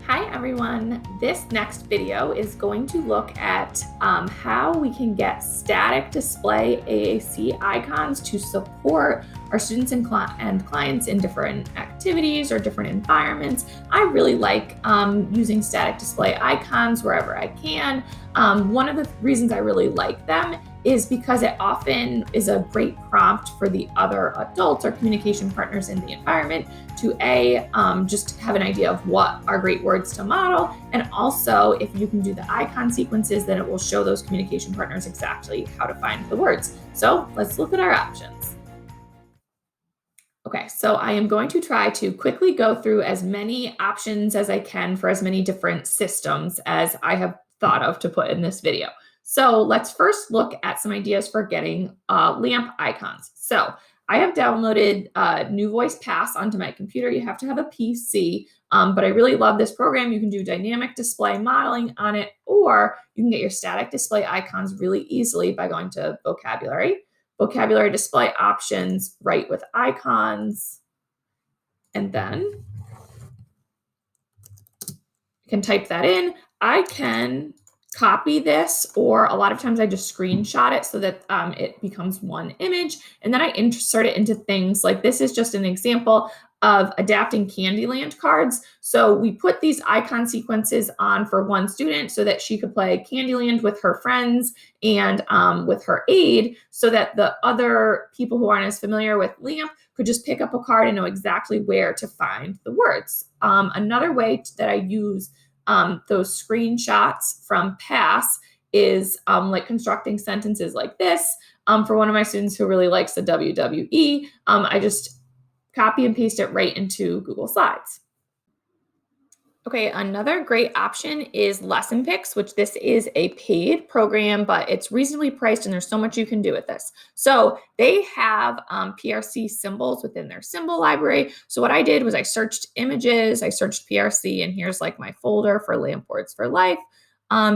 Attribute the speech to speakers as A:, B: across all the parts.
A: Hi everyone, this next video is going to look at how we can get static display AAC icons to support our students and clients in different activities or different environments. I really like using static display icons wherever I can. One of the reasons I really like them is because it often is a great prompt for the other adults or communication partners in the environment to just have an idea of what are great words to model. And also, if you can do the icon sequences, then it will show those communication partners exactly how to find the words. So let's look at our options. Okay, so I am going to try to quickly go through as many options as I can for as many different systems as I have thought of to put in this video. So let's first look at some ideas for getting lamp icons. So I have downloaded New Voice Pass onto my computer. You have to have a PC, but I really love this program. You can do dynamic display modeling on it, or you can get your static display icons really easily by going to vocabulary display options, write with icons, and then you can type that in. I can copy this, or a lot of times I just screenshot it so that it becomes one image, and then I insert it into things like this is just an example of adapting Candyland cards. So we put these icon sequences on for one student so that she could play Candyland with her friends and with her aide, so that the other people who aren't as familiar with LAMP could just pick up a card and know exactly where to find the words. Another way that I use those screenshots from Pass is like constructing sentences like this. For one of my students who really likes the WWE, I just copy and paste it right into Google Slides. Okay, another great option is Lessonpix, which this is a paid program, but it's reasonably priced and there's so much you can do with this. So they have PRC symbols within their symbol library. So what I did was I searched images, I searched PRC, and here's like my folder for Lamp Words for Life.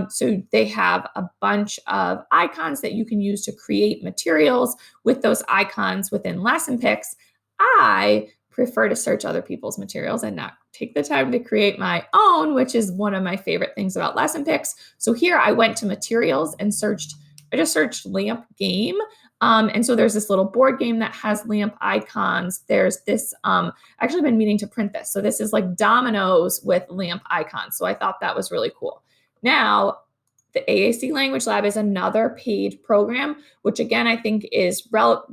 A: So they have a bunch of icons that you can use to create materials with those icons within Lessonpix. I prefer to search other people's materials and not take the time to create my own, which is one of my favorite things about Lessonpix. So here I went to materials and I just searched lamp game. And so there's this little board game that has lamp icons. There's this, actually been meaning to print this. So this is like dominoes with lamp icons. So I thought that was really cool. Now, the AAC Language Lab is another paid program, which again, I think is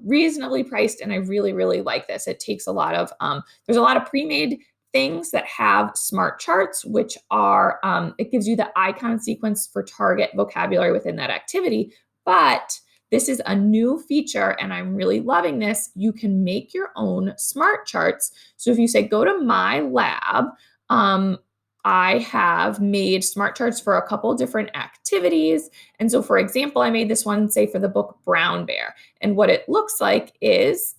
A: reasonably priced, and I really, really like this. It takes a lot of, there's a lot of pre-made things that have smart charts, which are, it gives you the icon sequence for target vocabulary within that activity. But this is a new feature, and I'm really loving this. You can make your own smart charts. So if you say, go to my lab, I have made smart charts for a couple different activities. And so, for example, I made this one, say, for the book Brown Bear. And what it looks like is,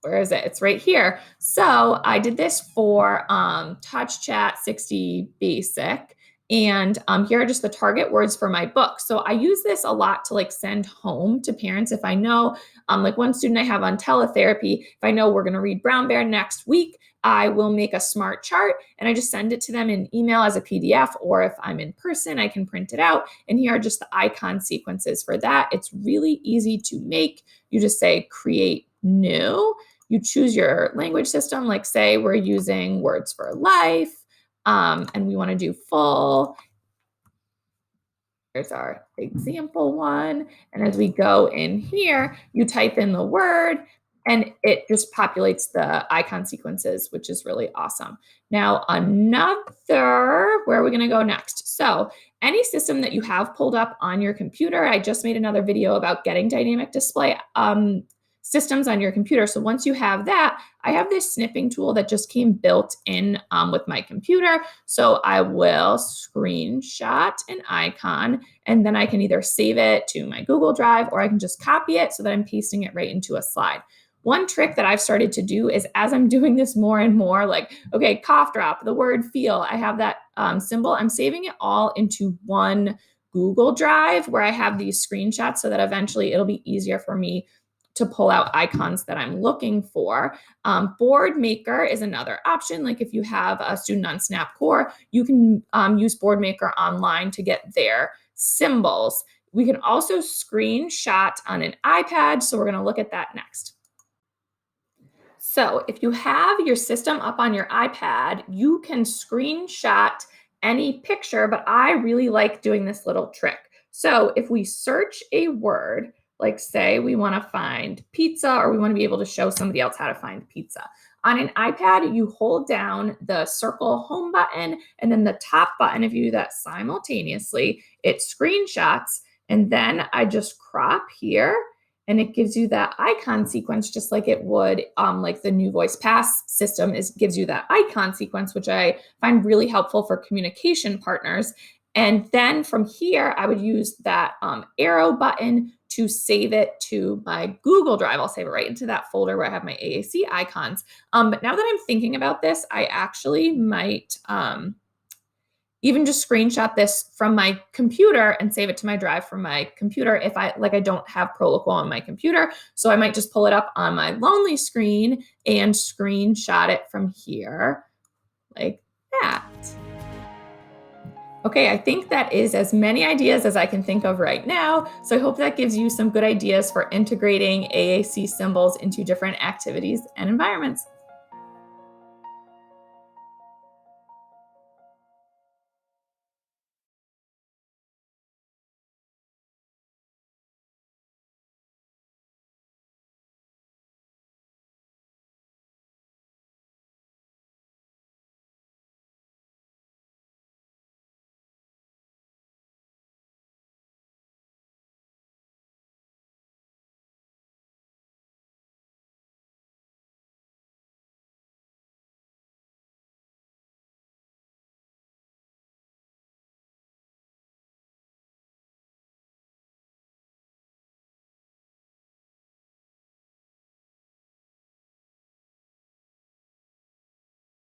A: where is it? It's right here. So I did this for TouchChat 60 Basic. And here are just the target words for my book. So I use this a lot to like send home to parents if I know, like one student I have on teletherapy, if I know we're going to read Brown Bear next week, I will make a smart chart and I just send it to them in email as a PDF, or if I'm in person, I can print it out. And here are just the icon sequences for that. It's really easy to make. You just say create new. You choose your language system, like say we're using Words for Life, and we want to do full. Here's our example one. And as we go in here, you type in the word and it just populates the icon sequences, which is really awesome. Now, where are we going to go next? So any system that you have pulled up on your computer, I just made another video about getting dynamic display systems on your computer. So once you have that, I have this snipping tool that just came built in with my computer. So I will screenshot an icon, and then I can either save it to my Google Drive, or I can just copy it so that I'm pasting it right into a slide. One trick that I've started to do is, as I'm doing this more and more, like, okay, cough drop, the word feel, I have that symbol. I'm saving it all into one Google Drive where I have these screenshots so that eventually it'll be easier for me to pull out icons that I'm looking for. Board Maker is another option. Like if you have a student on Snap Core, you can use Board Maker online to get their symbols. We can also screenshot on an iPad, so we're going to look at that next. So if you have your system up on your iPad, you can screenshot any picture, but I really like doing this little trick. So if we search a word, like say we want to find pizza, or we want to be able to show somebody else how to find pizza. On an iPad, you hold down the circle home button and then the top button. If you do that simultaneously, it screenshots, and then I just crop here, and it gives you that icon sequence just like it would, like the new Voice Pass system gives you that icon sequence, which I find really helpful for communication partners. And then from here, I would use that arrow button to save it to my Google Drive. I'll save it right into that folder where I have my AAC icons. But now that I'm thinking about this, I actually might even just screenshot this from my computer and save it to my drive from my computer if I don't have Proloquo on my computer. So I might just pull it up on my Lonely screen and screenshot it from here like that. Okay, I think that is as many ideas as I can think of right now. So I hope that gives you some good ideas for integrating AAC symbols into different activities and environments.